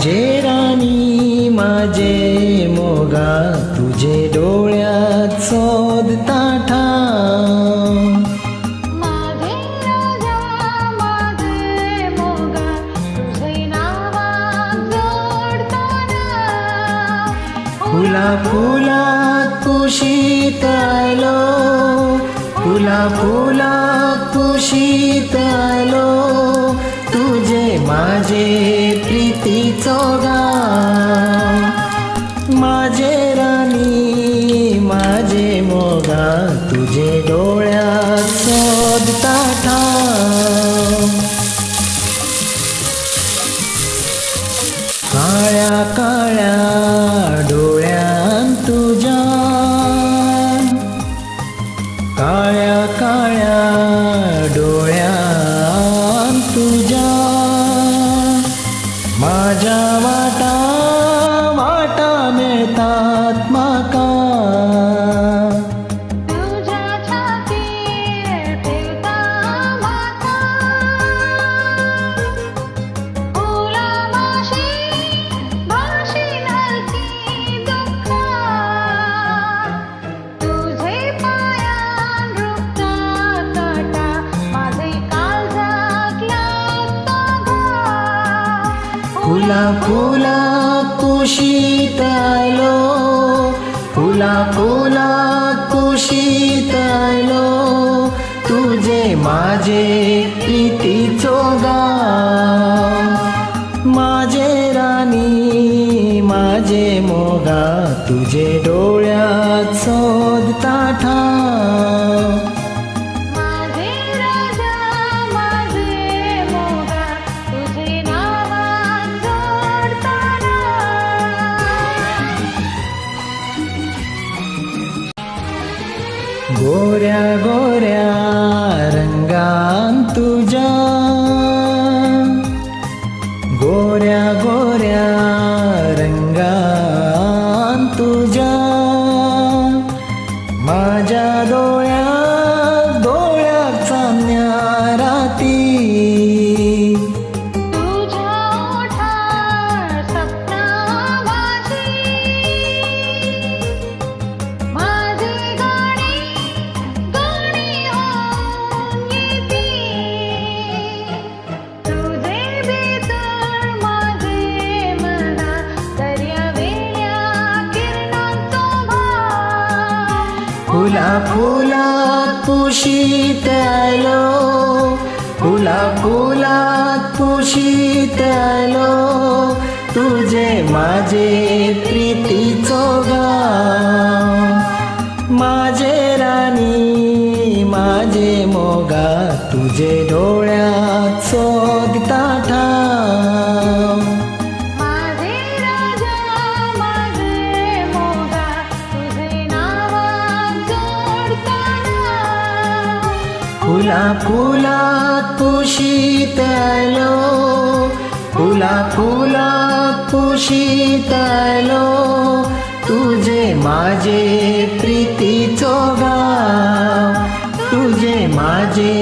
माझे राणी माझे मोगा तुझे डोळ्यात शोधता ठाव. माझे राजा माझे मोगा तुझे नावात जोडताना. फुला फुलात कुशीत आलो फुला फुलात कुशीत आलो तुझे माझे प्रीतीचो गाव. माझे राणी माझे मोगा तुझे डोळ्यात शोधता ठाव. काळ्या काळ्या डोळ्यान तुझ्या काळ्या काळ्या डोळ्यान तुझ्या माझ्या वाटा वाटा मिळतात माका. तुझ्या छातीर ठेवता माथा. फुला माशी भाशीन हलकी दुःखा. तुझे पायान रुखता काटा माझे काळजात लागता घा. फुला फुला कुशीत आलो फुला फुला कुशीत आलो तुझे माझे प्रीतीचो गाव. माझे राणी माझे मोगा तुझे डोळ्यात शोधता ठाव. माझे राजा माझे मोगा तुझे नावात जोडताना. गोऱ्या गोऱ्या रंगान तुझ्या गोऱ्या गोऱ्या रंगान तुझ्या माझ्या डोळ्यात डोळ्यात चांदण्या राती. तुझ्या ओठार सपना माझी. माझी गाणी गाणी होऊन येती. तुझे भितर माझे मना दर्या वेल्या किरणांचो भाव. फुला फुलात कुशीत आलो फुला फुलात कुशीत आलो तुझे माझे प्रीतीचो गाव. माझे राणी माझे मोगा तुझे डोळ्यात शोधता ठाव. माझे राजा माझे मोगा तुझे नावात जोडताना. फुला फुलात कुशीत आलो फुला फुलात कुशीत आलो तुझे माझे प्रीतीचो गाव तुझे माझे